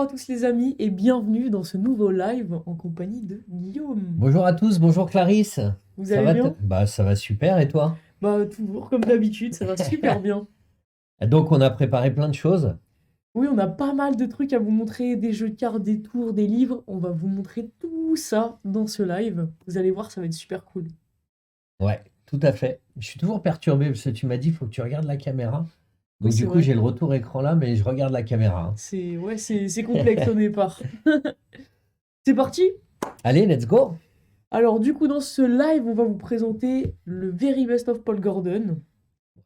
Bonjour à tous les amis et bienvenue dans ce nouveau live en compagnie de Guillaume. Bonjour à tous, bonjour Clarisse. Vous Ça allez va bien? Bah ça va super et toi? Bah toujours comme d'habitude, ça va super bien. Donc on a préparé plein de choses. Oui, on a pas mal de trucs à vous montrer, des jeux de cartes, des tours, des livres. On va vous montrer tout ça dans ce live. Vous allez voir, ça va être super cool. Ouais, tout à fait. Je suis toujours perturbé parce que tu m'as dit il faut que tu regardes la caméra. Oui, Donc c'est du coup vrai. j'ai le retour écran là, mais je regarde la caméra. C'est complexe au départ. C'est parti? Allez, let's go. Alors du coup dans ce live, on va vous présenter le Very Best of Paul Gordon,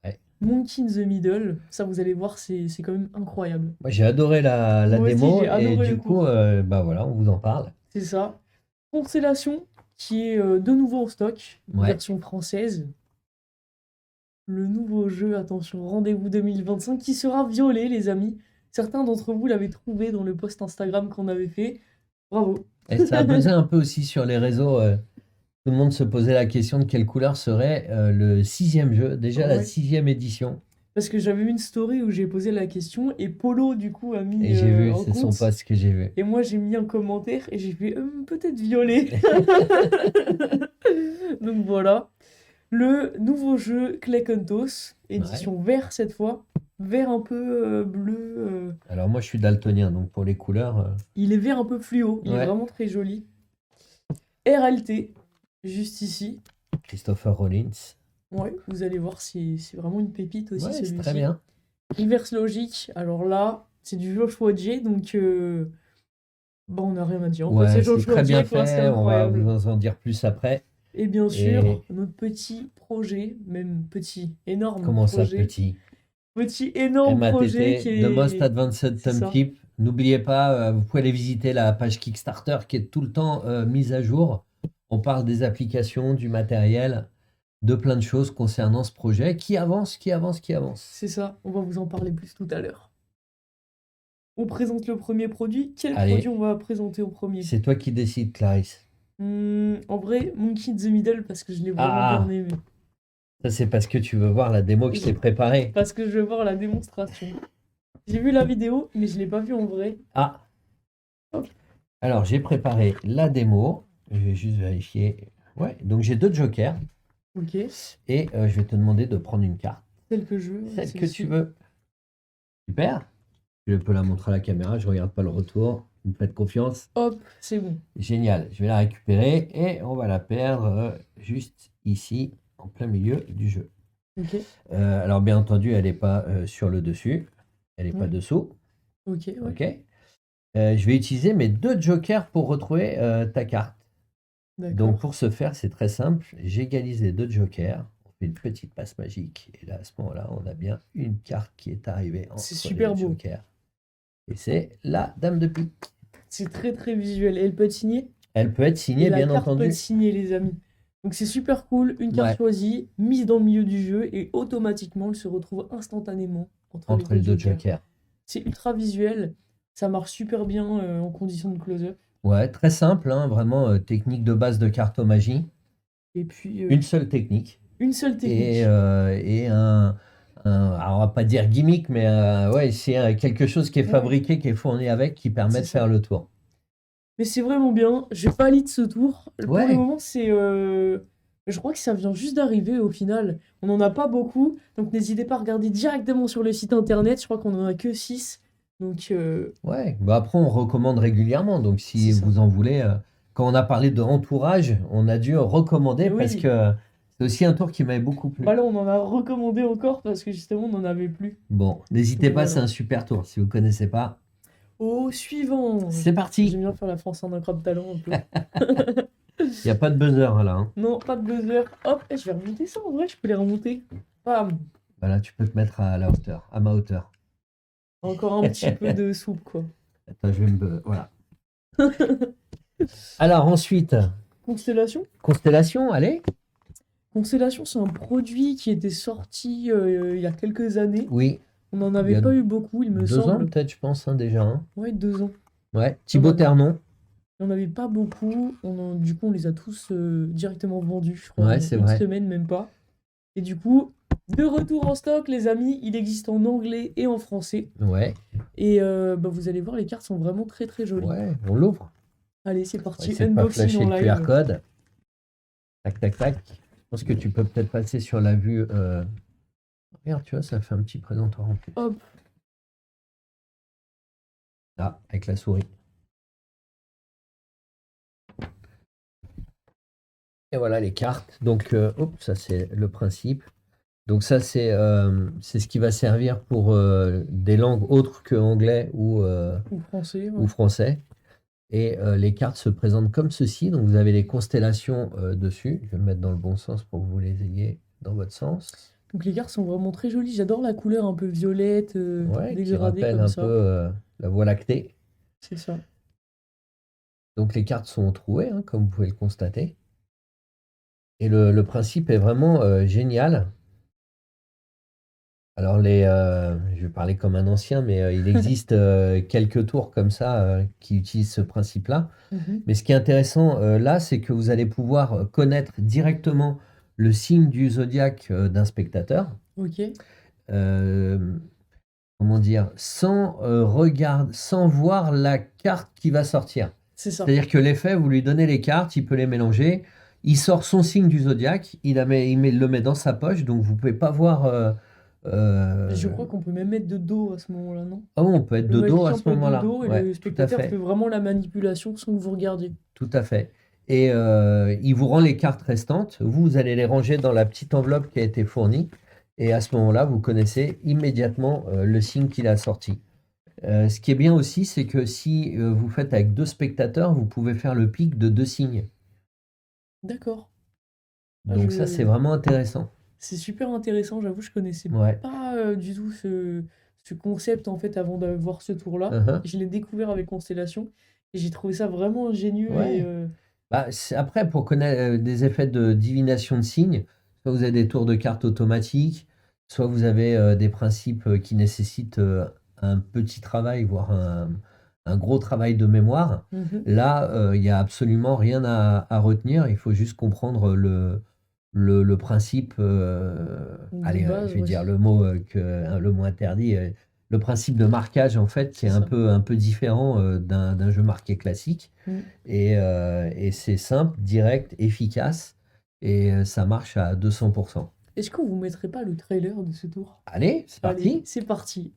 Ouais. Monkey in the Middle. Ça vous allez voir, c'est quand même incroyable. Moi j'ai adoré la Moi aussi, démo j'ai et adoré du le coup tour. bah voilà, on vous en parle. C'est ça. Constellation, qui est de nouveau en stock, Ouais. version française. Le nouveau jeu, attention, rendez-vous 2025, qui sera violet, les amis. Certains d'entre vous l'avaient trouvé dans le post Instagram qu'on avait fait. Bravo. Et ça a buzzé un peu aussi sur les réseaux. Tout le monde se posait la question de quelle couleur serait le sixième jeu, déjà la Ouais. sixième édition. Parce que j'avais eu une story où j'ai posé la question et Polo, du coup, a mis Et j'ai vu, en c'est son compte. post que j'ai vu. Et moi, j'ai mis un commentaire et j'ai fait peut-être violet. Donc voilà. Le nouveau jeu Claykentos, Ouais. édition vert cette fois. Vert un peu bleu. Alors moi je suis daltonien, donc pour les couleurs, Il est vert un peu fluo. Il est ouais, vraiment très joli. RLT, juste ici. Christopher Rollins. Ouais, vous allez voir, c'est vraiment une pépite aussi Ouais, c'est très celui-ci. bien. Reverse Logic, alors là, c'est du Joshua J, donc bon, on n'a rien à dire. En fait, c'est Ouais, c'est Joshua très bien J, quoi, c'est fait. On va incroyable. vous en dire plus après. Et bien sûr, Et notre petit projet, même petit, énorme comment ça, projet, petit? petit, énorme projet qui MATT, The Most est. Advanced C'est Thumb ça. Tip. N'oubliez pas, vous pouvez aller visiter la page Kickstarter qui est tout le temps mise à jour. On parle des applications, du matériel, de plein de choses concernant ce projet qui avance, qui avance, qui avance. C'est ça, on va vous en parler plus tout à l'heure. On présente le premier produit. Quel produit Allez, on va présenter en premier? c'est toi qui décides, Clarisse. En vrai, Monkey in the Middle, parce que je l'ai vraiment bien Ah, aimé. ça c'est parce que tu veux voir la démo que je t'ai préparée. Parce que je veux voir la démonstration. J'ai vu la vidéo, mais je l'ai pas vue en vrai. Ah, Hop, alors, j'ai préparé la démo. Je vais juste vérifier. Ouais, donc j'ai deux jokers ok. et je vais te demander de prendre une carte, Celle que je veux, celle que tu celle-ci. veux. Super. Je peux la montrer à la caméra, je regarde pas le retour. Vous me faites confiance. Hop, c'est bon. Génial. Je vais la récupérer et on va la perdre juste ici, en plein milieu du jeu. Ok. Alors, bien entendu, elle n'est pas sur le dessus. Elle n'est pas Ouais. dessous. Ok, ouais. OK. Je vais utiliser mes deux jokers pour retrouver ta carte. Donc D'accord. pour ce faire, c'est très simple. J'égalise les deux jokers. On fait une petite passe magique. Et là, à ce moment-là, on a bien une carte qui est arrivée C'est entre les super deux beau. jokers. Et c'est la dame de pique. C'est très très visuel. Et elle peut être signée? Elle peut être Et signée, la bien carte peut être entendu. signée, les amis. Donc c'est super cool. Une carte Ouais, choisie, mise dans le milieu du jeu, et automatiquement, elle se retrouve instantanément entre les entre les deux deux jokers. jokers. C'est ultra visuel. Ça marche super bien en condition de close-up. Ouais, très simple, hein, vraiment technique de base de cartomagie. Et puis, Une seule technique. une seule Et, technique. alors on va pas dire gimmick, mais ouais, c'est quelque chose qui est Ouais, fabriqué, qui est fourni avec, qui permet c'est de faire ça. le tour. Mais c'est vraiment bien. J'ai pas lead ce tour. Pour le Ouais, moment, c'est. Je crois que ça vient juste d'arriver au final. On en a pas beaucoup. Donc n'hésitez pas à regarder directement sur le site internet. Je crois qu'on en a que 6. Donc ouais, bah après on recommande régulièrement, donc c'est si ça. vous en voulez, quand on a parlé de entourage, on a dû recommander parce Oui. que c'est aussi un tour qui m'avait beaucoup Bah plu. là, on en a recommandé encore parce que justement, on n'en avait plus. Bon, Donc n'hésitez pas, c'est voilà. un super tour, si vous connaissez pas. Au suivant. C'est parti! J'aime bien faire la France en un crabe talent un peu. Il n'y a pas de buzzer là, hein. Non, pas de buzzer. Hop, et je vais remonter ça en vrai, je peux les remonter. Bam. Voilà, tu peux te mettre à la hauteur, à ma hauteur. Encore un petit peu de soupe, quoi. Attends, je vais voilà. Alors ensuite, Constellation? Constellation, allez? Constellation, c'est un produit qui était sorti il y a quelques années. Oui, On n'en il y avait a pas eu beaucoup, il me 2 ans semble. peut-être, je pense, hein, déjà, hein. Ouais, 2 ans. Ouais, Il y en Thibaut avait, Ternon. il y en avait pas beaucoup. Du coup, on les a tous directement vendus, je crois, Ouais, en c'est une vrai. semaine, même pas. Et du coup, De retour en stock, les amis, il existe en anglais et en français. Ouais, Et vous allez voir, les cartes sont vraiment très très jolies. ouais, on l'ouvre. Allez, c'est On va parti. essayer de pas Unboxing flasher en le QR live. code. Tac, tac, tac. Je pense que tu peux peut-être passer sur la vue. Regarde, tu vois, ça fait un petit présentoir en plus. Hop, Là, avec la souris. Et voilà les cartes. Donc, hop, ça c'est le principe. Donc ça c'est ce qui va servir pour des langues autres que anglais ou français, ou ouais. français. Et les cartes se présentent comme ceci. Donc vous avez les constellations dessus. Je vais me mettre dans le bon sens pour que vous les ayez dans votre sens. Donc les cartes sont vraiment très jolies. J'adore la couleur un peu violette, Ouais, qui dégradée rappelle comme un peu ça. la Voie lactée. C'est ça. Donc les cartes sont trouées, hein, comme vous pouvez le constater. Et le principe est vraiment génial. Alors je vais parler comme un ancien, mais il existe quelques tours comme ça qui utilisent ce principe-là. Mhm. Mais ce qui est intéressant là, c'est que vous allez pouvoir connaître directement le signe du zodiaque d'un spectateur. Ok, Euh, comment dire, sans voir la carte qui va sortir. c'est ça. C'est-à-dire que l'effet, vous lui donnez les cartes, il peut les mélanger, il sort son signe du zodiaque, le met dans sa poche, donc vous ne pouvez pas voir. Je crois qu'on peut même mettre de dos à ce moment-là, non? Ah bon, on peut être Le de dos à magicien ce peut être de moment-là. dos et Ouais, le tout à spectateur fait fait, vraiment la manipulation sans que vous regardiez. tout à fait. Et il vous rend les cartes restantes. Vous allez les ranger dans la petite enveloppe qui a été fournie. Et à ce moment-là, vous connaissez immédiatement le signe qu'il a sorti. Ce qui est bien aussi, c'est que si vous faites avec deux spectateurs, vous pouvez faire le pic de deux signes. D'accord. Ah, Donc ça, c'est vraiment intéressant. C'est super intéressant, j'avoue, je connaissais Ouais. pas du tout ce concept en fait avant de voir ce tour-là. Uhum. Je l'ai découvert avec Constellation et j'ai trouvé ça vraiment ingénieux et Ouais. Bah, après, pour connaître des effets de divination de signes, soit vous avez des tours de cartes automatiques, soit vous avez des principes qui nécessitent un petit travail, voire un gros travail de mémoire. mhm, Là, il n'y a absolument rien à retenir. Il faut juste comprendre le principe. de Allez, base, je vais ouais. dire le mot interdit. Le principe de marquage, en fait, qui est C'est ça. un peu différent d'un jeu marqué classique. Mm. Et c'est simple, direct, efficace, et ça marche à 200%. Est-ce que vous mettrez pas le trailer de ce tour? Allez, c'est Allez, parti. c'est parti.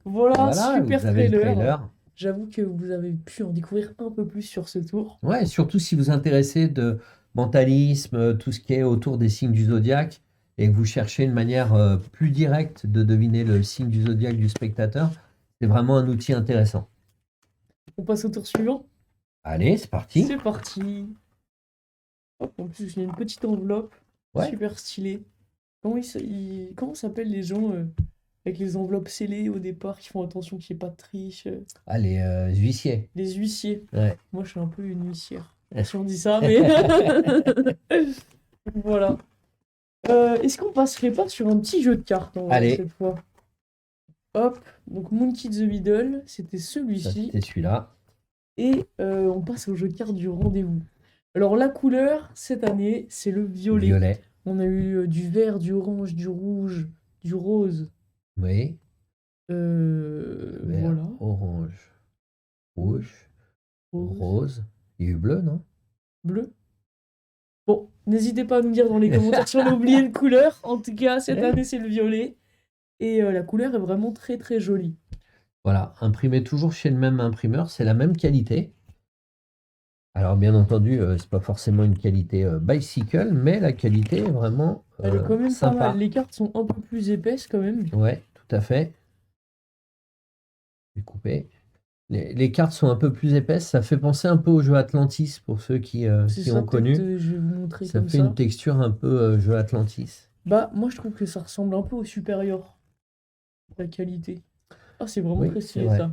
Voilà, Voilà, super vous avez le trailer. trailer. J'avoue que vous avez pu en découvrir un peu plus sur ce tour. Ouais, surtout si vous vous intéressez de mentalisme, tout ce qui est autour des signes du zodiaque, et que vous cherchez une manière plus directe de deviner le signe du zodiaque du spectateur, c'est vraiment un outil intéressant. On passe au tour suivant. Allez, c'est parti. C'est parti. Hop, en plus, il y a une petite enveloppe. Ouais. Super stylée. Comment s'appellent les gens avec les enveloppes scellées au départ qui font attention qu'il n'y ait pas de triche? Allez, huissier. Les huissiers. Ouais. Moi, je suis un peu une huissière. Si on dit ça, mais voilà. Est-ce qu'on passerait pas sur un petit jeu de cartes en vrai, Allez. cette fois? Hop, donc Monkey the Middle, c'était Ça, celui-ci. c'était celui-là. Et on passe au jeu de cartes du rendez-vous. Alors la couleur, cette année, c'est le violet. Violet. On a eu du vert, du orange, du rouge, du rose. Oui. Vert, Voilà. orange, rouge, Rose, rose. Il y a eu bleu, non? bleu. Bon, n'hésitez pas à nous dire dans les commentaires si on a oublié une couleur. En tout cas, cette Ouais. année, c'est le violet. Et la couleur est vraiment très très jolie. Voilà, imprimé toujours chez le même imprimeur, c'est la même qualité. Alors bien entendu, c'est pas forcément une qualité bicycle, mais la qualité est vraiment Elle est quand même pas sympa. mal. Les cartes sont un peu plus épaisses quand même. Ouais, tout à fait. Je vais couper. Les cartes sont un peu plus épaisses, ça fait penser un peu au jeu Atlantis pour ceux qui C'est ont ça, connu. peut-être je vais vous montrer Ça comme fait ça. une texture un peu jeu Atlantis. Bah, moi je trouve que ça ressemble un peu au supérieur. La qualité. Ah, c'est vraiment Oui, très c'est stylé vrai. ça.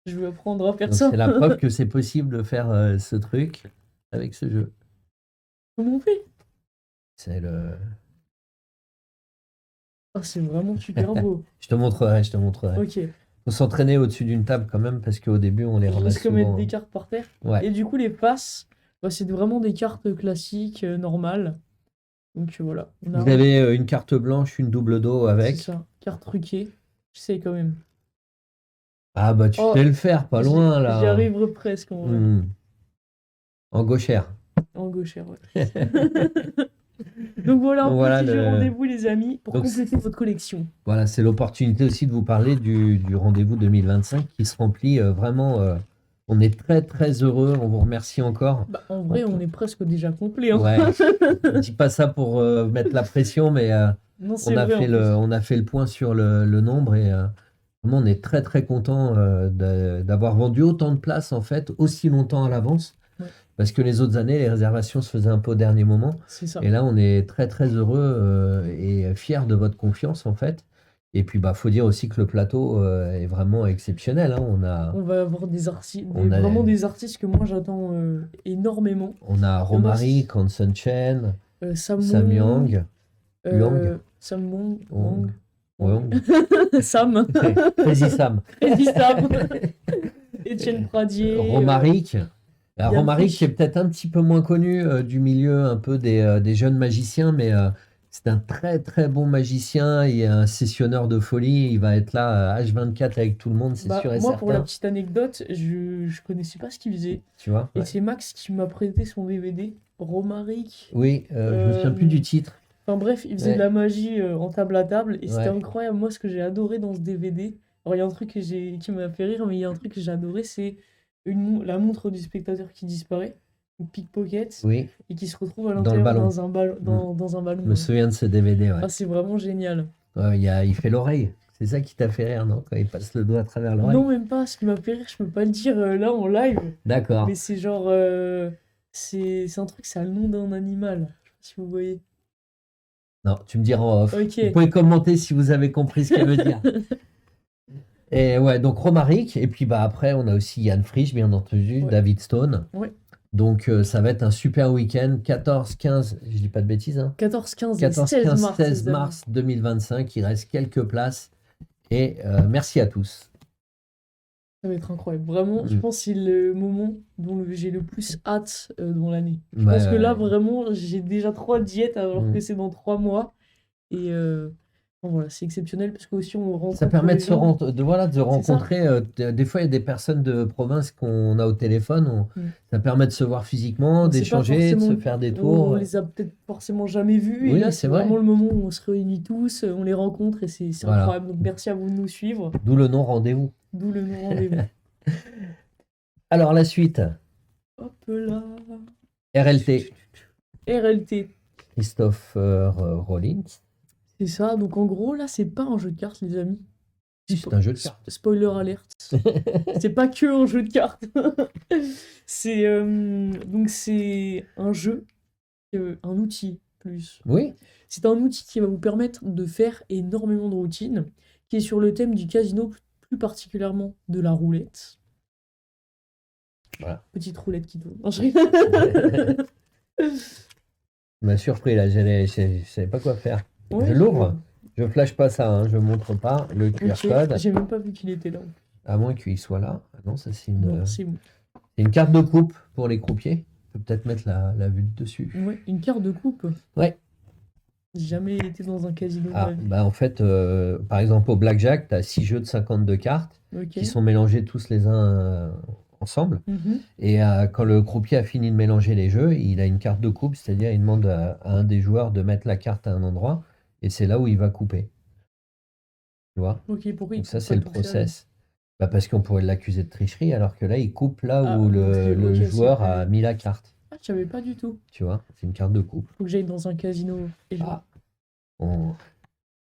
Je vais apprendre à faire Donc ça. c'est la preuve que c'est possible de faire ce truc avec ce jeu. Comment on fait? C'est le... Ah, c'est vraiment super beau. Je te montrerai, je te montrerai. Ok. Faut s'entraîner au-dessus d'une table quand même parce qu'au début on les Je ramasse risque de mettre souvent. des cartes par terre. Ouais. Et du coup, les faces, bah, c'est vraiment des cartes classiques, normales. Donc voilà. On a Vous avez une carte blanche, une double dos C'est avec. ça. Carte truquée. Je sais quand même. Ah bah tu Oh, sais le faire, pas loin J'y là. arriverai presque en vrai. En gauchère. En gauchère, ouais. Donc voilà un Donc voilà, petit jeu rendez-vous, les amis, pour Donc, compléter votre collection. Voilà, c'est l'opportunité aussi de vous parler du rendez-vous 2025 qui se remplit vraiment. On est très très heureux, on vous remercie encore. Bah, en vrai, on est presque déjà complet, hein. Ouais, je dis pas ça pour mettre la pression, mais Non, on c'est a vrai en fait plus. on a fait le point sur le nombre et vraiment on est très très content d'avoir vendu autant de places en fait aussi longtemps à l'avance. Ouais. Parce que les autres années, les réservations se faisaient un peu au dernier moment. C'est ça. Et là, on est très très heureux et fiers de votre confiance en fait. Et puis, bah, faut dire aussi que le plateau est vraiment exceptionnel, hein. On va avoir des artistes, On a- vraiment des artistes que moi j'attends énormément. On a Romary, Kansen Chen, Sam Sam Wong, Yang, Yang, Sam Wong, Wong, Wang, Wong. Sam, Crazy Sam. Crazy Sam, Étienne Pradier, Romaric. Yann Romaric Frisch. est peut-être un petit peu moins connu du milieu un peu des jeunes magiciens, mais c'est un très très bon magicien et un sessionneur de folie. Il va être là H24 avec tout le monde, c'est Bah, sûr et moi, pour la certain. petite anecdote, je connaissais pas ce qu'il faisait. Tu vois? Et Ouais. c'est Max qui m'a prêté son DVD, Romaric. Oui, je me souviens plus du titre. Enfin bref, il faisait Ouais. de la magie en table à table et c'était Ouais. incroyable. Moi, ce que j'ai adoré dans ce DVD, alors il y a un truc qui m'a fait rire, mais il y a un truc que j'ai adoré, c'est la montre du spectateur qui disparaît, une pickpocket, Oui, et qui se retrouve à dans le l'intérieur ballon. dans un ballon. Je me souviens de ce DVD, ouais. Ah, c'est vraiment génial. Ouais, il fait l'oreille. C'est ça qui t'a fait rire, non? Quand il passe le doigt à travers l'oreille. Non, même pas. Ce qui m'a fait rire, je peux pas le dire là en live, D'accord. mais c'est genre. C'est un truc, c'est le nom d'un animal. Je sais pas si vous voyez. Non, tu me diras en off. Ok. Vous pouvez commenter si vous avez compris ce qu'elle veut dire. Et ouais, donc Romaric, et puis bah après on a aussi Yann Frisch, bien entendu, Ouais. David Stone. Ouais. Donc ça va être un super week-end, 14, 15, je dis pas de bêtises, hein. 14, 15 et 14, 16 15, mars. 16 les amis. mars 2025, il reste quelques places. Et merci à tous. Ça va être incroyable. Vraiment, je Mm. pense que c'est le moment dont j'ai le plus hâte dans l'année. Je Ouais, pense que là, ouais. vraiment, j'ai déjà 3 diètes alors Mm. que c'est dans 3 mois. Et bon, voilà, c'est exceptionnel parce qu'aussi on rencontre Ça permet les de gens. de ça. rencontrer. Des fois, il y a des personnes de province qu'on a au téléphone. Mm. Ça permet de se voir physiquement, On sait pas d'échanger, de se forcément- faire des On tours. les a peut-être forcément jamais vus. Oui, Et là, c'est c'est vrai. vraiment le moment où on se réunit tous, on les rencontre et c'est Voilà. incroyable. Donc merci à vous de nous suivre. D'où le nom rendez-vous. D'où le nom rendez-vous. Alors, la suite. Hop là. RLT. RLT. Christopher Rollins. C'est ça. Donc en gros, là, c'est pas un jeu de cartes, les amis. Si, c'est un jeu de cartes. Spoiler alert. C'est pas que un jeu de cartes. C'est donc c'est un jeu, un outil plus. Oui, C'est un outil qui va vous permettre de faire énormément de routines, qui est sur le thème du casino, plus particulièrement de la roulette. Voilà. Petite roulette qui tourne. Non, je rigole. Tu m'as surpris là, je savais pas quoi faire. Ouais, Je l'ouvre, je flash pas ça, hein, je montre pas le QR Ok, code, j'ai même pas vu qu'il était là. à moins qu'il soit là. Ah non, ça c'est Non, c'est bon. une carte de coupe pour les croupiers. On peut peut-être mettre la vue de dessus. Ouais, une carte de coupe. Ouais. J'ai jamais été dans un casino de Ah, ma vie. bah en fait, par exemple au blackjack, tu as 6 jeux de 52 cartes Ok. qui sont mélangés tous les uns ensemble. Mhm. Et quand le croupier a fini de mélanger les jeux, il a une carte de coupe, c'est-à-dire il demande à un des joueurs de mettre la carte à un endroit, et c'est là où il va couper. Tu vois? Ok, pourquoi il Donc ça, coupe c'est pas le tout seul? process. Bah, parce qu'on pourrait l'accuser de tricherie, alors que là, il coupe là Ah, où donc le ok, c'est joueur a plus. mis la carte. Ah, je savais pas du tout. Tu vois? C'est une carte de coupe. Faut que j'aille dans un casino et je. Ah, on-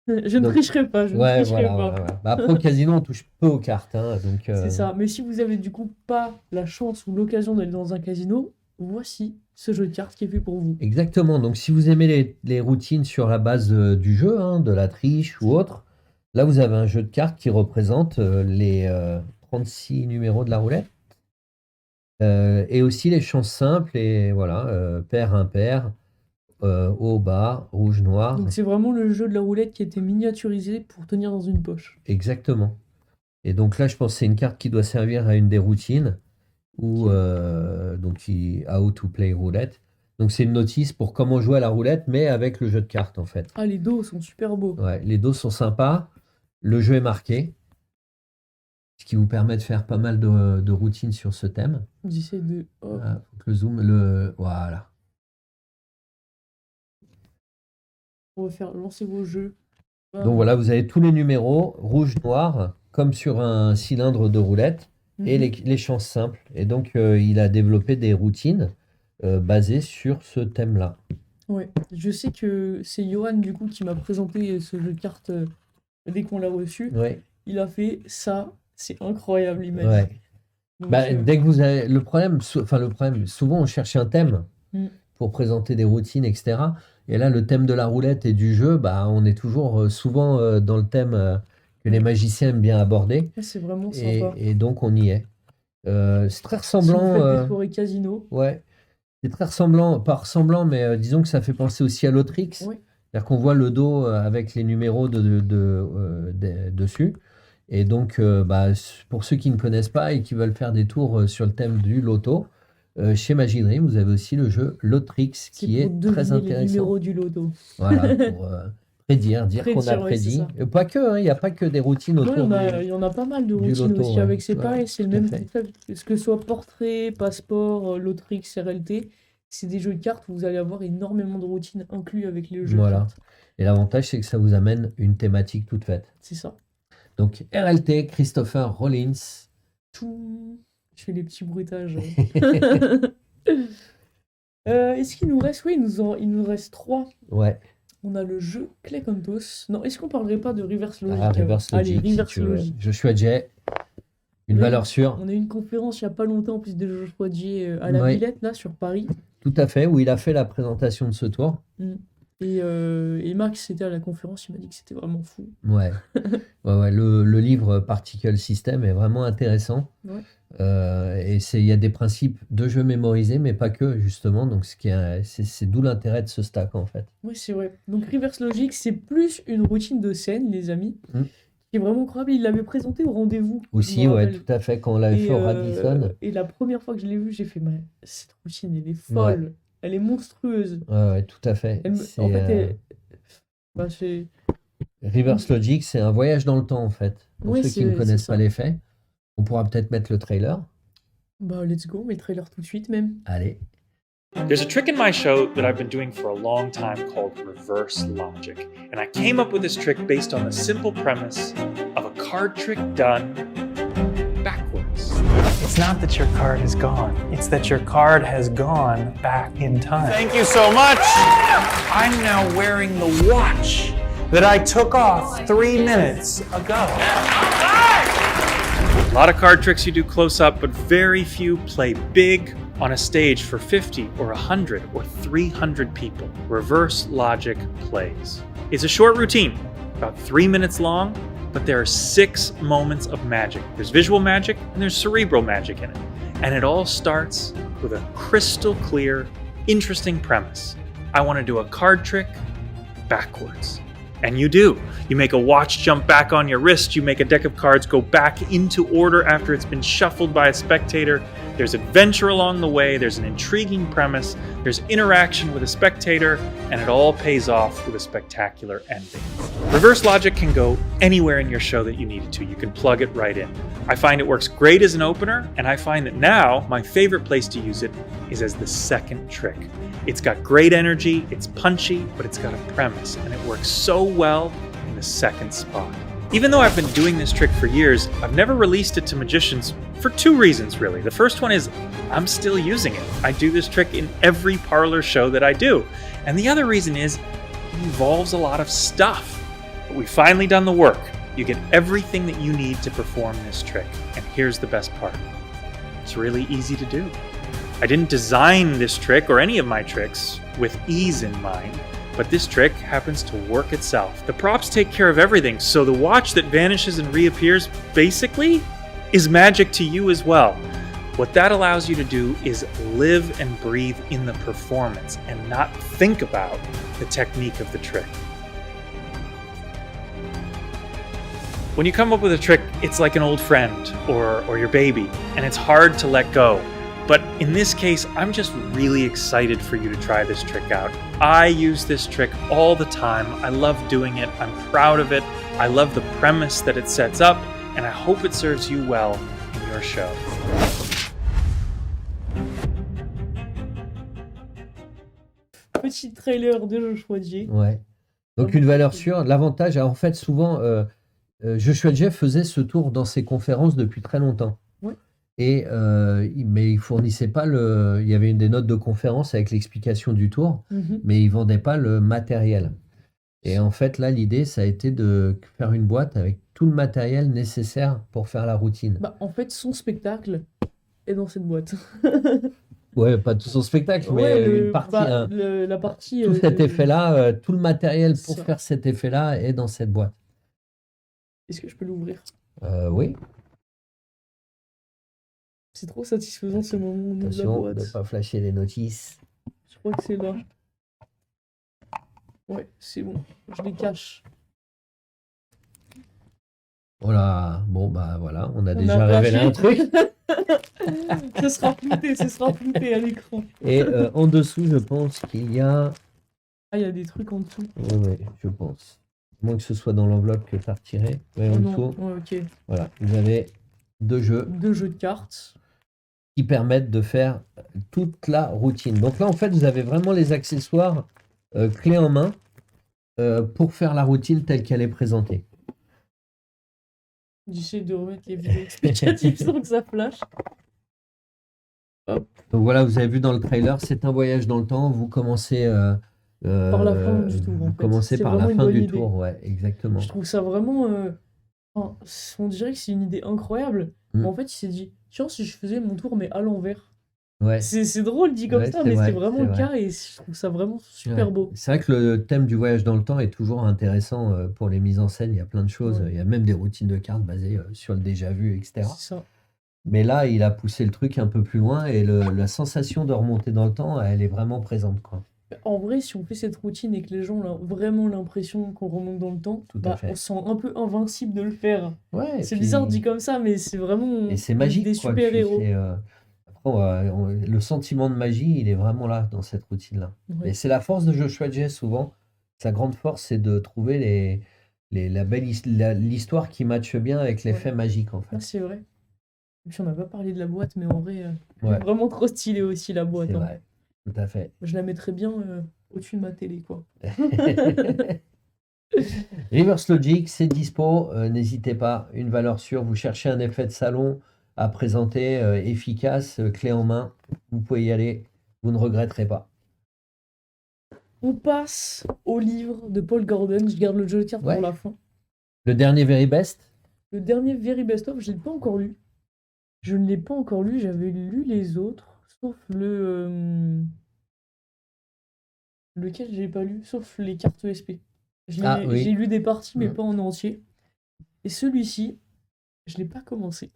Je ne donc, tricherai pas, je ne ouais, tricherai voilà, pas. voilà. Bah, après, au casino, on touche peu aux cartes, hein, donc C'est ça. Mais si vous avez du coup pas la chance ou l'occasion d'aller dans un casino, voici ce jeu de cartes qui est fait pour vous. exactement. Donc, si vous aimez les routines sur la base du jeu, hein, de la triche ou autre, là, vous avez un jeu de cartes qui représente les 36 numéros de la roulette. Et aussi les chances simples, et voilà, pair, impair, haut, bas, rouge, noir. Donc c'est vraiment le jeu de la roulette qui a été miniaturisé pour tenir dans une poche. Exactement. Et donc là, je pense que c'est une carte qui doit servir à une des routines, ou Ok. How to play roulette. Donc c'est une notice pour comment jouer à la roulette, mais avec le jeu de cartes en fait. Ah, les dos sont super beaux. Ouais, les dos sont sympas, le jeu est marqué, ce qui vous permet de faire pas mal de routines sur ce thème. J'essaie de. Hop. Ah, faut que le zoom, voilà. On va faire lancer vos jeux. Donc voilà, vous avez tous les numéros, rouge, noir, comme sur un cylindre de roulette, et Mhm. les chances simples. Et donc, il a développé des routines basées sur ce thème-là. Ouais. Je sais que c'est Johan du coup qui m'a présenté ce jeu de cartes dès qu'on l'a reçu. Ouais, Il a fait ça, c'est incroyable, il m'a dit. ouais. Donc, Bah, dès que vous avez le problème, souvent on cherche un thème Mm. pour présenter des routines, etc. Et là, le thème de la roulette et du jeu, bah, on est toujours souvent dans le thème que les Ouais. magiciens aiment bien aborder. Ouais, c'est vraiment sympa. Et donc, on y est. C'est très Si vous ressemblant. faites des soirées casino, Ouais. C'est très ressemblant, pas ressemblant, mais disons que ça fait penser aussi à l'Autrix. oui, C'est-à-dire qu'on voit le dos avec les numéros dessus. Et donc, bah, pour ceux qui ne connaissent pas et qui veulent faire des tours sur le thème du loto, chez Magic Dream, vous avez aussi le jeu L'Autrix c'est qui pour est très deviner les intéressant. numéros du loto. Voilà, pour dire qu'on a Prédire, ouais, c'est prédit. ça. Pas que, hein, il n'y a pas que des routines Non, autour il y en a pas mal de du routines loto. aussi Ouais. avec. C'est Ouais, pareil, c'est le tout à même fait. concept. Que ce soit portrait, passeport, Lotrix, RLT, c'est des jeux de cartes où vous allez avoir énormément de routines inclus avec les jeux de Voilà. cartes. Et l'avantage, c'est que ça vous amène une thématique toute faite. C'est ça. Donc, RLT, Christopher Rollins. Tout. Je fais les petits bruitages. Est-ce qu'il nous reste? Oui, il nous reste 3. Ouais. On a le jeu Clay Cantos. Non, est-ce qu'on parlerait pas de Reverse Logic Ah, avant? Reverse Allez, Logic, si Reverse tu veux. Logic. Joshua Jay, une Oui. valeur sûre. On a eu une conférence il n'y a pas longtemps en plus de Joshua Jay à la Ouais. Villette, là, sur Paris. Tout à fait, où il a fait la présentation de ce tour. Et Max était à la conférence, il m'a dit que c'était vraiment fou. Ouais. Ouais, le livre Particle System est vraiment intéressant. Ouais. Et il y a des principes de jeu mémorisés, mais pas que, justement. Donc, c'est d'où l'intérêt de ce stack, en fait. Oui, c'est vrai. Donc Reverse Logic, c'est plus une routine de scène, les amis, Mm. qui est vraiment incroyable. Il l'avait présenté au rendez-vous. je Aussi, me ouais, rappelle. tout à fait. Quand on l'avait fait au Radisson. Et la première fois que je l'ai vu, j'ai fait, mais cette routine, elle est folle. Elle est monstrueuse. Ouais, tout à fait. En fait, bah, c'est... Reverse Logic, c'est un voyage dans le temps, en fait. Pour Ouais, ceux qui ne c'est connaissent ça. pas les faits, on pourra peut-être mettre le trailer. Bah, let's go, mais trailer tout de suite même. Allez. There's a trick in my show that I've been doing for a long time called reverse logic. And I came up with this trick based on the simple premise of a card trick done backwards. It's not that your card is gone, it's that your card has gone back in time. Thank you so much. I'm now wearing the watch that I took off 3 minutes ago. A lot of card tricks you do close up, but very few play big on a stage for 50 or 100 or 300 people. Reverse logic plays. It's a short routine, about 3 minutes long, but there are 6 moments of magic. There's visual magic and there's cerebral magic in it. And it all starts with a crystal clear, interesting premise. I want to do a card trick backwards. And you do. You make a watch jump back on your wrist. You make a deck of cards go back into order after it's been shuffled by a spectator. There's adventure along the way. There's an intriguing premise. There's interaction with a spectator. And it all pays off with a spectacular ending. Reverse logic can go anywhere in your show that you need it to. You can plug it right in. I find it works great as an opener. And I find that now my favorite place to use it is as the second trick. It's got great energy, it's punchy, but it's got a premise, and it works so well in the second spot. Even though I've been doing this trick for years, I've never released it to magicians for two reasons, really. The first one is I'm still using it. I do this trick in every parlor show that I do. And the other reason is it involves a lot of stuff. But we've finally done the work. You get everything that you need to perform this trick. And here's the best part. It's really easy to do. I didn't design this trick or any of my tricks with ease in mind, but this trick happens to work itself. The props take care of everything, so the watch that vanishes and reappears basically is magic to you as well. What that allows you to do is live and breathe in the performance and not think about the technique of the trick. When you come up with a trick, it's like an old friend or your baby, and it's hard to let go. But in this case, I'm just really excited for you to try this trick out. I use this trick all the time. I love doing it. I'm proud of it. I love the premise that it sets up, and I hope it serves you well in your show. Petit trailer de Joshua J. Ouais. Donc une valeur sûre. L'avantage, en fait, souvent, Joshua J faisait ce tour dans ses conférences depuis très longtemps. Ouais. Mais il fournissait pas le. Il y avait des notes de conférence avec l'explication du tour, Mhm. mais il vendait pas le matériel. Et en fait, là, l'idée, ça a été de faire une boîte avec tout le matériel nécessaire pour faire la routine. Bah, en fait, son spectacle est dans cette boîte. Ouais, pas tout son spectacle, mais Ouais, une partie. bah, la partie. Tout cet effet-là, tout le matériel pour ça. faire cet effet-là est dans cette boîte. Est-ce que je peux l'ouvrir? Oui, C'est trop satisfaisant ce moment où on ouvre la attention de boîte. ne pas flasher les notices. Je crois que c'est là. Ouais, c'est bon. Je les cache. Voilà, bon, bah voilà, on a On déjà a révélé un flashé. truc. Ce sera flouté à l'écran. Et en dessous, je pense qu'il y a. Ah, il y a des trucs en dessous. Oui, je pense. À moins que ce soit dans l'enveloppe que tu as retiré. Ouais, Oh en non, dessous. ouais, ok. Voilà, vous avez 2 jeux 2 jeux de cartes. qui permettent de faire toute la routine. Donc là, en fait, vous avez vraiment les accessoires clés en main pour faire la routine telle qu'elle est présentée. J'essaie de remettre les vidéos explicatives sans que ça flash. Donc voilà, vous avez vu dans le trailer, c'est un voyage dans le temps. Vous commencez Par la fin du tour, en Vous fait. commencez C'est par la vraiment une fin bonne du idée. tour, ouais, exactement. Je trouve ça vraiment. Enfin, on dirait que c'est une idée incroyable. Mm. Mais en fait, il s'est dit tiens, si je faisais mon tour, mais à l'envers. Ouais. C'est drôle dit comme Ouais, ça, c'est mais vrai, c'est vraiment c'est le vrai. cas et je trouve ça vraiment super Ouais. beau. C'est vrai que le thème du voyage dans le temps est toujours intéressant pour les mises en scène. Il y a plein de choses. Ouais. Il y a même des routines de cartes basées sur le déjà vu, etc. C'est ça. Mais là, il a poussé le truc un peu plus loin et la sensation de remonter dans le temps, elle est vraiment présente, quoi. En vrai, si on fait cette routine et que les gens ont vraiment l'impression qu'on remonte dans le temps, Tout à bah, fait. on se sent un peu invincible de le faire. Ouais, et C'est puis- bizarre dit comme ça, mais c'est vraiment Et c'est magique, des quoi. super-héros. Après, le sentiment de magie, il est vraiment là, dans cette routine-là. Ouais. Et c'est la force de Joshua J, souvent. Sa grande force, c'est de trouver l'histoire qui matche bien avec l'effet magique, en fait. Ah, c'est vrai. Et puis on n'a pas parlé de la boîte, mais en vrai, Ouais. vraiment trop stylé aussi la boîte. C'est Hein. vrai, tout à fait. Je la mettrais bien au-dessus de ma télé, quoi. Reverse Logic, c'est dispo, n'hésitez pas, une valeur sûre, vous cherchez un effet de salon à présenter efficace, clé en main, vous pouvez y aller, vous ne regretterez pas. On passe au livre de Paul Gordon. Je garde le jeu de cartes Ouais. pour la fin. Le dernier Very Best, Le dernier Very Best of, je ne l'ai pas encore lu. Je ne l'ai pas encore lu, j'avais lu les autres, sauf lequel je n'ai pas lu, sauf les cartes ESP. Ah, oui. J'ai lu des parties, mais Mm. pas en entier. Et celui-ci, je ne l'ai pas commencé.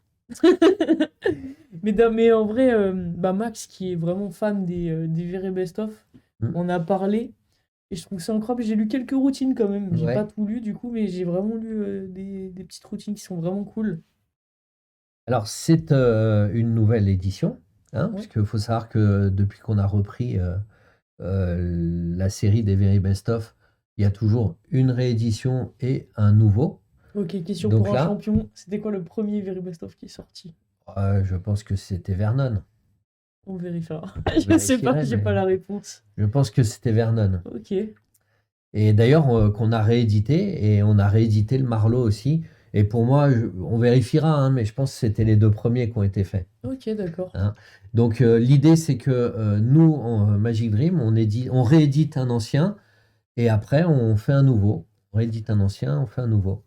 mais en vrai, Max, qui est vraiment fan des Very Best of, On a parlé et je trouve ça incroyable. J'ai lu quelques routines quand même. J'ai Ouais. pas tout lu du coup, mais j'ai vraiment lu des petites routines qui sont vraiment cool. Alors, c'est une nouvelle édition, hein, Ouais. parce qu'il faut savoir que depuis qu'on a repris la série des Very Best Of, il y a toujours une réédition et un nouveau. Ok, question Donc pour un là- champion. C'était quoi le premier Very Best of qui est sorti? Je pense que c'était Vernon. On vérifiera. Je sais pas, vérifierai, j'ai mais- pas la réponse. Je pense que c'était Vernon. Ok. Et d'ailleurs, qu'on a réédité, et on a réédité le Marlowe aussi. Et pour moi, on vérifiera, hein, mais je pense que c'était les deux premiers qui ont été faits. Ok, d'accord. Hein. Donc l'idée, c'est que nous, en Magic Dream, on réédite un ancien, et après, on fait un nouveau. On réédite un ancien, on fait un nouveau.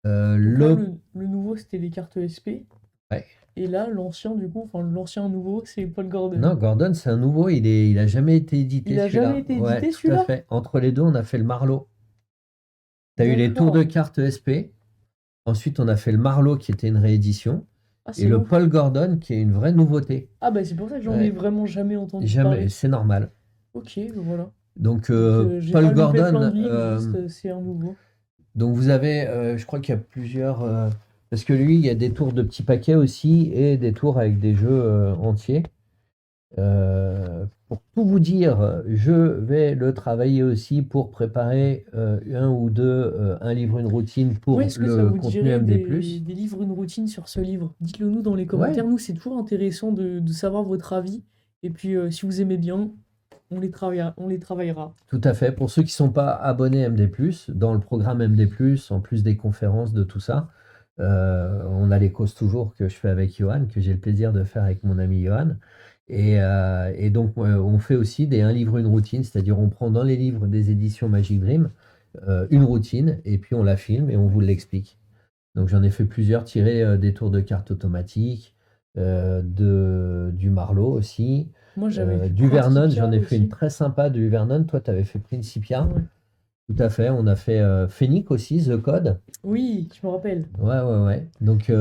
Donc là, Le... le nouveau, c'était les cartes SP. Ouais. Et là, l'ancien, du coup, enfin, l'ancien nouveau, c'est Paul Gordon. Non, Gordon, c'est un nouveau, il a jamais été édité, Il a celui-là. jamais été édité, Ouais, tout à celui-là fait. Entre les deux, on a fait le Marlowe. Tu as eu les tours D'accord. de cartes SP. Ensuite, on a fait le Marlowe, qui était une réédition. Ah, Et c'est le ouf. Paul Gordon, qui est une vraie nouveauté. Ah, bah, c'est pour ça que j'en Ouais. ai vraiment jamais entendu Jamais, parler. c'est normal. Ok, voilà. Donc, Donc, j'ai pas Paul loupé Gordon, plein de livres, juste, c'est un nouveau. donc vous avez, je crois qu'il y a plusieurs. Parce que lui, il y a des tours de petits paquets aussi et des tours avec des jeux entiers. Pour tout vous dire, je vais le travailler aussi pour préparer un ou deux, un livre, une routine pour Ouais, est-ce que ça le vous contenu dirait MD+. des livres, une routine sur ce livre? Dites-le nous dans les commentaires. Nous, c'est toujours intéressant de savoir votre avis. Et puis, si vous aimez bien, on les travaillera. Tout à fait. Pour ceux qui ne sont pas abonnés MD+, dans le programme MD+, en plus des conférences, de tout ça, on a les causes toujours que je fais avec Johan, que j'ai le plaisir de faire avec mon ami Johan. Et donc, on fait aussi des un livre, une routine, c'est-à-dire on prend dans les livres des éditions Magic Dream une routine, et puis on la filme et on vous l'explique. Donc j'en ai fait plusieurs, tirés des tours de cartes automatiques, du Marlowe aussi. Moi, j'avais fait Du Vernon, Principia j'en ai fait une aussi. très sympa du Vernon. Toi, tu avais fait Principia. Ouais. Tout à fait. On a fait Phoenix aussi, The Code. Oui, je me rappelle. Ouais. Donc,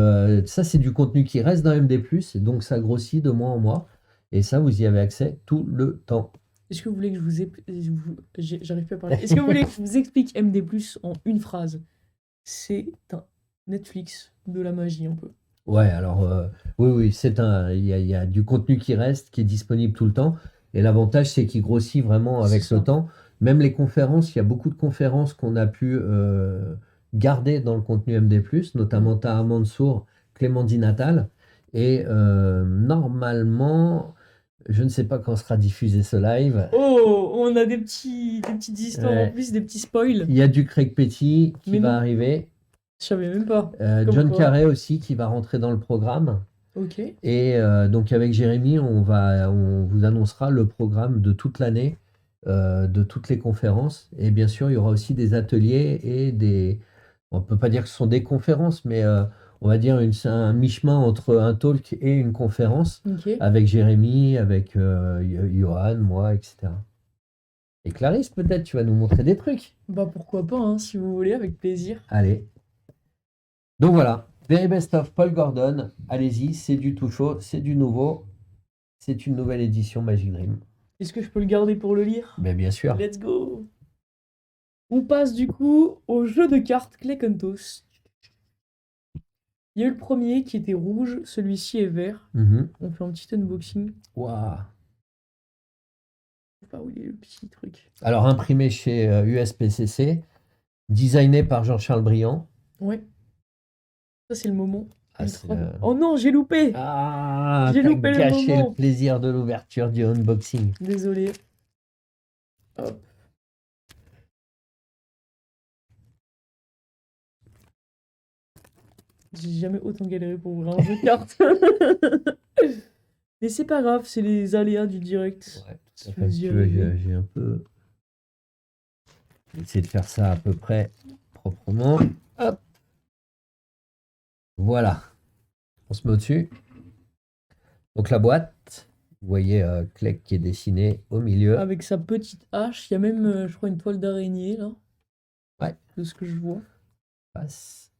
ça, c'est du contenu qui reste dans MD+, et donc ça grossit de mois en mois. Et ça, vous y avez accès tout le temps. Est-ce que vous voulez que je j'arrive plus à parler. Est-ce que vous voulez que je vous explique MD+, en une phrase? C'est un Netflix de la magie, un peu. Ouais, alors, oui, il y a du contenu qui reste, qui est disponible tout le temps. Et l'avantage, c'est qu'il grossit vraiment avec C'est le ça. temps. Même les conférences, il y a beaucoup de conférences qu'on a pu garder dans le contenu MD+, notamment Taha Mansour, Clément Di Natal. Et normalement, je ne sais pas quand sera diffusé ce live. Oh, on a des petites histoires Ouais. en plus, des petits spoils. Il y a du Craig Petty qui Mais va non. arriver. Je savais même pas. Comme John quoi. Carrey aussi qui va rentrer dans le programme. Ok. Et donc avec Jérémy, on vous annoncera le programme de toute l'année, de toutes les conférences. Et bien sûr, il y aura aussi des ateliers et des... On ne peut pas dire que ce sont des conférences, mais on va dire un mi-chemin entre un talk et une conférence Ok. avec Jérémy, avec Johan, moi, etc. Et Clarisse, peut-être, tu vas nous montrer des trucs. Bah pourquoi pas, hein, si vous voulez, avec plaisir. Allez. Donc voilà, Very Best of Paul Gordon. Allez-y, c'est du tout chaud, c'est du nouveau. C'est une nouvelle édition Magic Dream. Est-ce que je peux le garder pour le lire? Mais bien sûr. Let's go! On passe du coup au jeu de cartes Clékentos. Il y a eu le premier qui était rouge, celui-ci est vert. Mhm. On fait un petit unboxing. Waouh. Je sais pas où il est le petit truc. Alors imprimé chez USPCC, designé par Jean-Charles Briand. Ouais. Ça, c'est le moment. Ah, ultra- c'est le- Oh non, j'ai loupé! Ah, J'ai t'as loupé le gâché moment. le plaisir de l'ouverture du unboxing. Désolé. Hop. J'ai jamais autant galéré pour ouvrir un jeu de cartes. Mais c'est pas grave, c'est les aléas du direct. Ouais, tout Si à vous fait. y Si tu veux, arrivez. j'ai un peu... Essayer de faire ça à peu près proprement. Hop. Voilà. On se met au-dessus. Donc la boîte, vous voyez Clegg qui est dessiné au milieu. Avec sa petite hache, il y a même, je crois, une toile d'araignée là. Ouais. De ce que je vois. Passe.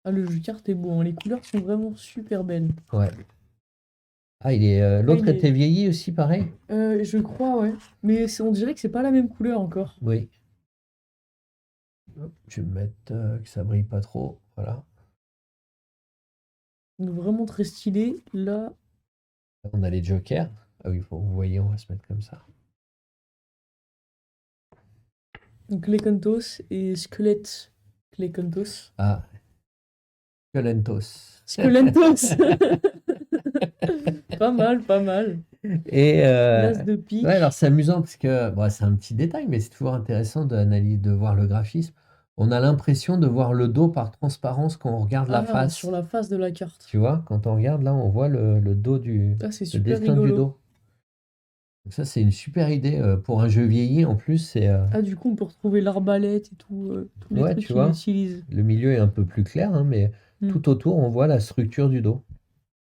Ah, le jeu de cartes est beau, hein. Les couleurs sont vraiment super belles. Ouais. Ah, l'autre il est- était vieilli aussi, pareil? Je crois, ouais. Mais on dirait que c'est pas la même couleur encore. Oui. Hop, je vais me mettre que ça brille pas trop. Voilà. Donc vraiment très stylé. Là, Là, on a les jokers. Ah oui, vous voyez, on va se mettre comme ça. donc Lecantos et Squelette Lecantos. Ah, Violentos. Squelentos! Pas mal, pas mal. Et L'as de pique. ouais, alors c'est amusant parce que bon, c'est un petit détail, mais c'est toujours intéressant de voir le graphisme. On a l'impression de voir le dos par transparence quand on regarde la Ah, face. sur la face de la carte. Tu vois, quand on regarde là, on voit le dos Ah, c'est le super dessin du rigolo. dos. Donc ça, c'est une super idée pour un jeu vieilli. En plus, c'est Ah, du coup, on peut retrouver l'arbalète et tout, tous les Ouais, trucs tu qu'il vois. utilise. le milieu est un peu plus clair, hein, mais Mm. tout autour, on voit la structure du dos.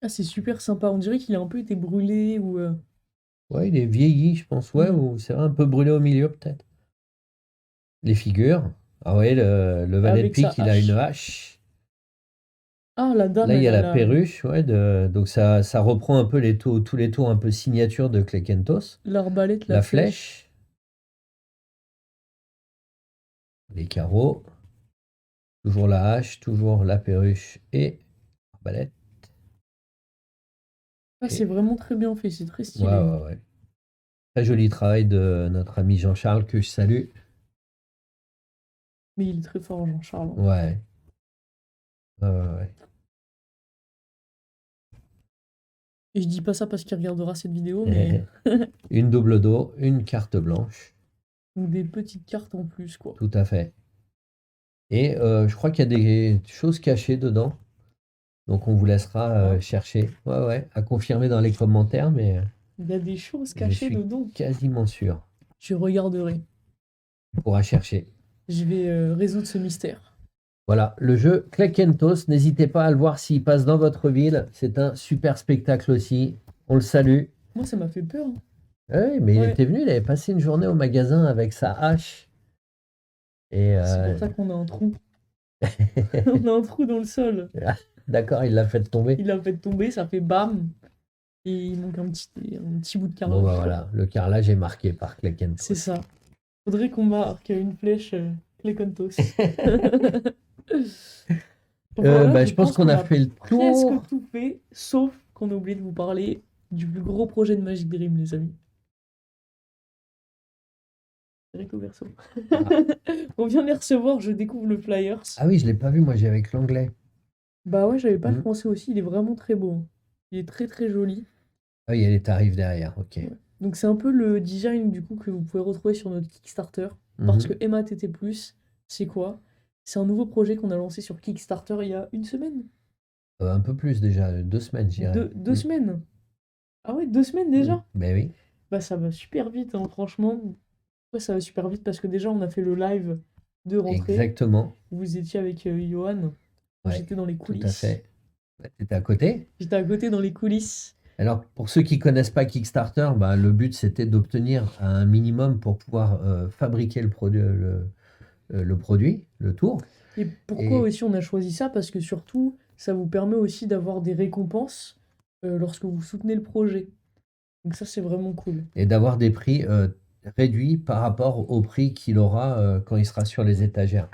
Ah, c'est super sympa. On dirait qu'il a un peu été brûlé ou. Ouais, il est vieilli, je pense. Ouais, Mm. ou c'est vrai, un peu brûlé au milieu, peut-être. Les figures. Ah ouais, le valet de Avec sa pique, il a une hache. hache. Ah, la dame, Là, il y a elle a la perruche, ouais, donc ça reprend un peu tous les tours un peu signature de Klekentos. l'arbalète, La la flèche. flèche, les carreaux, toujours la hache, toujours la perruche et l'arbalète. Ah, c'est vraiment très bien fait. C'est très Ouais, stylé. ouais. Très joli travail de notre ami Jean-Charles que je salue. Mais il est très fort, Jean-Charles. Ouais. Ouais. Et je dis pas ça parce qu'il regardera cette vidéo, mais. Une double dos, une carte blanche, Ou des petites cartes en plus, quoi. tout à fait. Et je crois qu'il y a des choses cachées dedans. Donc on vous laissera Ah. chercher. Ouais, à confirmer dans les commentaires, mais Il y a des choses je cachées suis dedans. quasiment sûr. Je regarderai. On pourra chercher. Je vais résoudre ce mystère. Voilà, le jeu Klekentos, n'hésitez pas à le voir s'il passe dans votre ville. C'est un super spectacle aussi. On le salue. Moi, ça m'a fait peur. Hein. Oui, mais il Ouais. était venu, il avait passé une journée au magasin avec sa hache. Et C'est pour ça qu'on a un trou. On a un trou dans le sol. d'accord, il l'a fait tomber. Il a fait tomber, ça fait bam. Et il manque un petit bout de carrelage. Bon, bah voilà, le carrelage est marqué par Klekentos. C'est ça. Faudrait qu'on marque une flèche Klekontos. Voilà, Je pense qu'on a fait le tour. presque tout fait, sauf qu'on a oublié de vous parler du plus gros projet de Magic Dream, les amis. Recto verso. On vient de les recevoir, je découvre le Flyers. Ah oui, je l'ai pas vu, moi j'ai avec l'anglais. Bah ouais, j'avais pas le Mhm. français aussi, il est vraiment très beau. Il est très très joli. Ah, il y a les tarifs derrière, ok. Ouais. Donc c'est un peu le design du coup que vous pouvez retrouver sur notre Kickstarter. Parce Mhm. que MATT+, c'est quoi? C'est un nouveau projet qu'on a lancé sur Kickstarter il y a une semaine. Un peu plus déjà, 2 semaines, je dirais. Deux semaines. Ah ouais, 2 semaines déjà? Ben oui. Bah ça va super vite, hein, franchement. Ouais, ça va super vite parce que déjà on a fait le live de rentrée. Exactement. Vous étiez avec Johan. Ouais, J'étais dans les tout coulisses. à fait. Ouais, t'étais à côté. J'étais à côté dans les coulisses. Alors, pour ceux qui connaissent pas Kickstarter, bah, le but c'était d'obtenir un minimum pour pouvoir fabriquer le produit, le tour. Et pourquoi Et- aussi on a choisi ça? Parce que surtout, ça vous permet aussi d'avoir des récompenses lorsque vous soutenez le projet. Donc ça, c'est vraiment cool. Et d'avoir des prix réduits par rapport au prix qu'il aura quand il sera sur les étagères.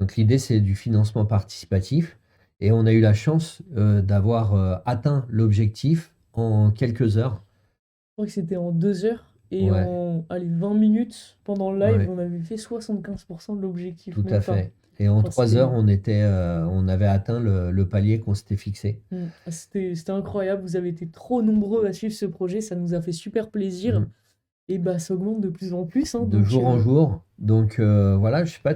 Donc l'idée, c'est du financement participatif. Et on a eu la chance d'avoir atteint l'objectif en quelques heures. Je crois que c'était en 2 heures et Ouais. en 20 minutes pendant le live, Ouais. on avait fait 75% de l'objectif. Tout même à pas. fait. Et en Enfin, 3 c'était- heures, on avait atteint le palier qu'on s'était fixé. Ah, c'était incroyable, vous avez été trop nombreux à suivre ce projet, ça nous a fait super plaisir. Mhm. Et bah ça augmente de plus en plus. Hein, De donc, jour en jour. Donc voilà, je sais pas,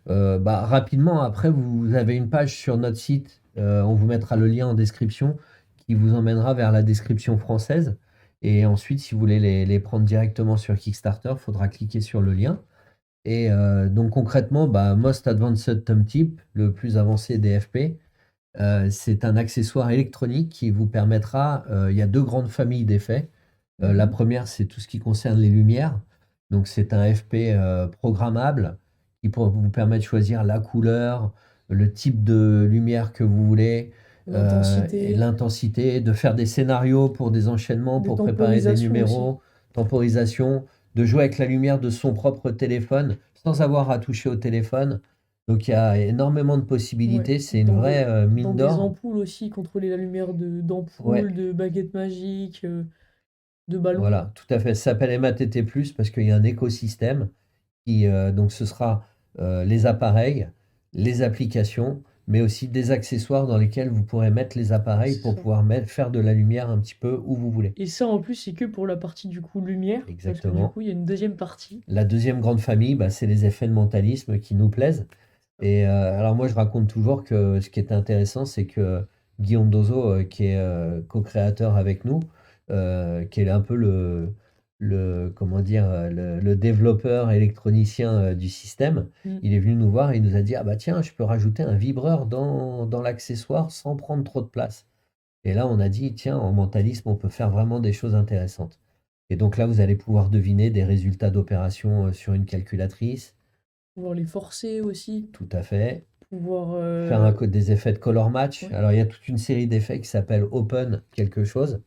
rapidement, après, vous avez une page sur notre site, on vous mettra le lien en description qui vous emmènera vers la description française. Et ensuite, si vous voulez les prendre directement sur Kickstarter, il faudra cliquer sur le lien. Et donc concrètement, Most Advanced Thumb Tip, le plus avancé des FP, c'est un accessoire électronique qui vous permettra, il y a 2 grandes familles d'effets. La première, c'est tout ce qui concerne les lumières. Donc, c'est un FP programmable qui vous permet de choisir la couleur, le type de lumière que vous voulez. L'intensité, et l'intensité, de faire des scénarios pour des enchaînements, de pour préparer des temporisation aussi. numéros, temporisation, de jouer avec la lumière de son propre téléphone sans avoir à toucher au téléphone. Donc il y a énormément de Ouais. possibilités, c'est une Dans vraie dans mine des d'or. ampoules aussi, contrôler la lumière Ouais, d'ampoules, de baguettes magiques, de ballons. voilà, tout à fait. Ça s'appelle MATT+, parce qu'il y a un écosystème qui, donc ce sera les appareils, les applications, mais aussi des accessoires dans lesquels vous pourrez mettre les appareils C'est pour ça. pouvoir faire de la lumière un petit peu où vous voulez. Et ça, en plus, c'est que pour la partie du coup lumière, parce que du Exactement. coup, il y a une deuxième partie. La deuxième grande famille, bah, c'est les effets de mentalisme qui nous plaisent. Et alors moi, je raconte toujours que ce qui est intéressant, c'est que Guillaume Dozo, qui est co-créateur avec nous, qui est un peu comment dire, le développeur électronicien du système, Mm. il est venu nous voir et il nous a dit, ah bah tiens, je peux rajouter un vibreur dans l'accessoire sans prendre trop de place. Et là, on a dit, tiens, en mentalisme, on peut faire vraiment des choses intéressantes. Et donc là, vous allez pouvoir deviner des résultats d'opération sur une calculatrice, Pouvoir les forcer aussi, tout à fait. pouvoir... Faire des effets de color match. ouais. Alors, il y a toute une série d'effets qui s'appelle Open quelque chose.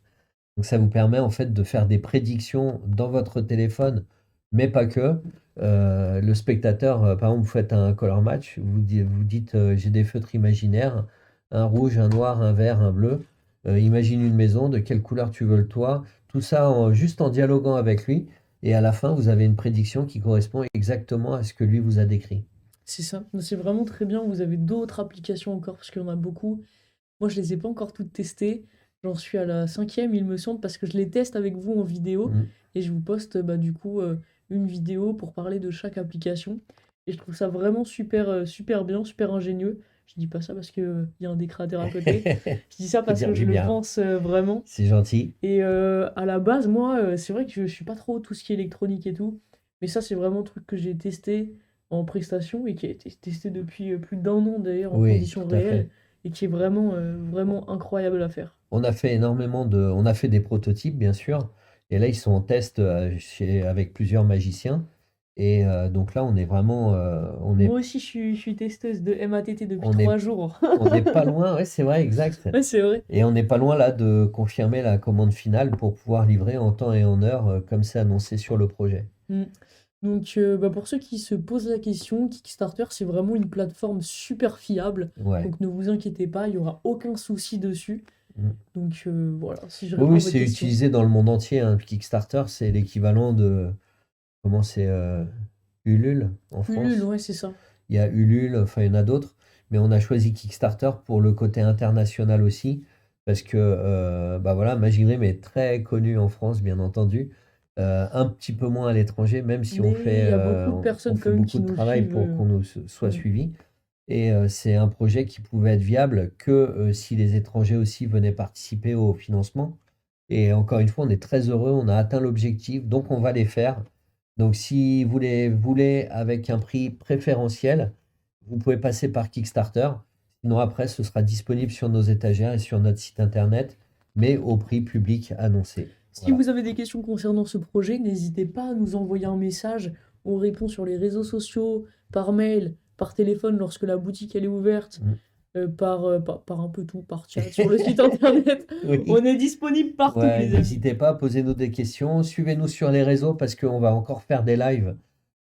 Donc, ça vous permet en fait de faire des prédictions dans votre téléphone, mais pas que. Le spectateur, par exemple, vous faites un color match, vous dites j'ai des feutres imaginaires, un rouge, un noir, un vert, un bleu. Imagine une maison, de quelle couleur tu veux le toit. Tout ça juste en dialoguant avec lui. Et à la fin, vous avez une prédiction qui correspond exactement à ce que lui vous a décrit. C'est ça. C'est vraiment très bien. Vous avez d'autres applications encore, parce qu'il y en a beaucoup. Moi, je les ai pas encore toutes testées. J'en suis à la 5e, il me semble, parce que je les teste avec vous en vidéo. Mm. Et je vous poste bah, du coup une vidéo pour parler de chaque application. Et je trouve ça vraiment super, super bien, super ingénieux. Je dis pas ça parce que il y a un des créateurs à côté. Je dis ça Faut parce dire que du je le bien. pense vraiment. C'est gentil. Et à la base, moi, c'est vrai que je suis pas trop tout ce qui est électronique et tout. Mais ça, c'est vraiment un truc que j'ai testé en prestation et qui a été testé depuis plus d'1 an d'ailleurs en Oui, conditions tout à fait. réelles et qui est vraiment, vraiment incroyable à faire. On a fait on a fait des prototypes, bien sûr. Et là, ils sont en test avec plusieurs magiciens. Et donc là, on est vraiment, Moi aussi, je suis testeuse de MATT depuis on est, 3 jours. on n'est pas loin. Ouais, c'est vrai, exact. Ouais, c'est vrai. Et on n'est pas loin là de confirmer la commande finale pour pouvoir livrer en temps et en heure, comme c'est annoncé sur le projet. Mm. Donc, bah, pour ceux qui se posent la question, Kickstarter, c'est vraiment une plateforme super fiable. Ouais. Donc, ne vous inquiétez pas, il n'y aura aucun souci dessus. Mm. Donc, voilà, si je Oui, réponds à oui, votre c'est question. utilisé dans le monde entier, hein. Kickstarter, c'est l'équivalent de, comment c'est, Ulule en Ulule, France. ouais, c'est ça. Il y a Ulule, enfin il y en a d'autres, mais on a choisi Kickstarter pour le côté international aussi, parce que bah voilà, Magigrim est très connu en France, bien entendu, un petit peu moins à l'étranger, même si Mais il y a beaucoup de on personnes fait quand même beaucoup qui de nous travail suivent. pour qu'on nous soit Mm. suivi. Et c'est un projet qui pouvait être viable que si les étrangers aussi venaient participer au financement. Et encore une fois, on est très heureux, on a atteint l'objectif, donc on va les faire. Donc si vous les voulez avec un prix préférentiel, vous pouvez passer par Kickstarter. Sinon après, ce sera disponible sur nos étagères et sur notre site internet, mais au prix public annoncé. Si Voilà. vous avez des questions concernant ce projet, n'hésitez pas à nous envoyer un message. On répond sur les réseaux sociaux, par mail, par téléphone lorsque la boutique elle est ouverte, par un peu tout, par chat sur le site internet. Oui. On est disponible partout, Ouais, les amis. n'hésitez pas, posez-nous des questions, suivez-nous sur les réseaux parce qu'on va encore faire des lives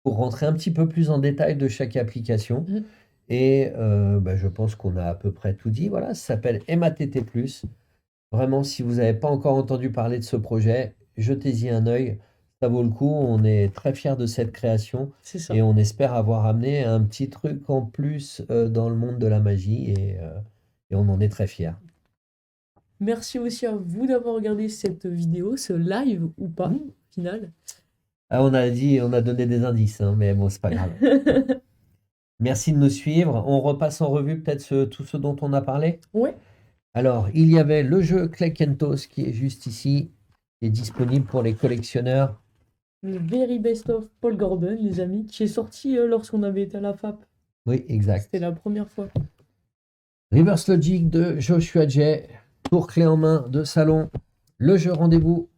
pour rentrer un petit peu plus en détail de chaque application. Mm. Et bah, je pense qu'on a à peu près tout dit. Voilà, ça s'appelle MATT+. Vraiment, si vous n'avez pas encore entendu parler de ce projet, jetez-y un œil. Ça vaut le coup. On est très fiers de cette création C'est ça. et on espère avoir amené un petit truc en plus dans le monde de la magie et on en est très fiers. Merci aussi à vous d'avoir regardé cette vidéo, ce live ou pas, Mm. au final. Ah, on a donné des indices, hein, mais bon, c'est pas grave. Merci de nous suivre. On repasse en revue peut-être tout ce dont on a parlé. Ouais, Alors, il y avait le jeu Clay Kentos qui est juste ici, qui est disponible pour les collectionneurs. le Very Best of Paul Gordon, les amis, qui est sorti lorsqu'on avait été à la FAP. Oui, exact. C'était la première fois. Reverse Logic de Joshua Jay, tour clé en main de salon, le jeu rendez-vous.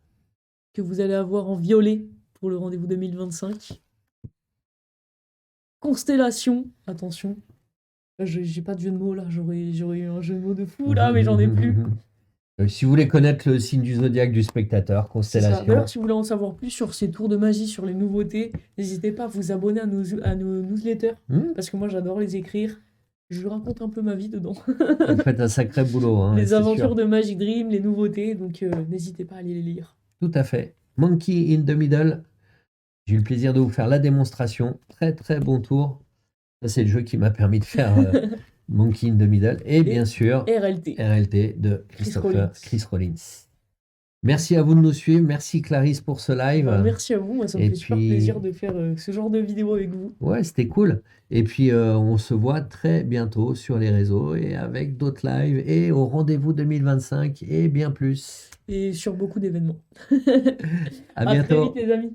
Que vous allez avoir en violet pour le rendez-vous 2025. Constellation, attention, J'ai pas de jeu de mots là, j'aurais eu un jeu de mots de fou là, mais j'en ai plus. Si vous voulez connaître le signe du zodiaque du spectateur, C'est ça. constellation, D'ailleurs, si vous voulez en savoir plus sur ces tours de magie, sur les nouveautés, n'hésitez pas à vous abonner à nos newsletters, parce que moi j'adore les écrire. Je raconte un peu ma vie dedans. vous faites un sacré boulot. Hein, Les c'est aventures sûr. de Magic Dream, les nouveautés, donc n'hésitez pas à aller les lire. Tout à fait. Monkey in the Middle. J'ai eu le plaisir de vous faire la démonstration. Très très bon tour. Ça, c'est le jeu qui m'a permis de faire Monkey in the Middle. Et bien sûr, RLT. RLT de Rollins. Chris Rollins. Merci à vous de nous suivre. Merci Clarisse pour ce live. Merci à vous, moi ça me Et fait super puis- plaisir de faire ce genre de vidéo avec vous. Ouais, c'était cool. Et puis, on se voit très bientôt sur les réseaux et avec d'autres lives et au rendez-vous 2025 et bien plus. Et sur beaucoup d'événements. À À très bientôt. vite les amis.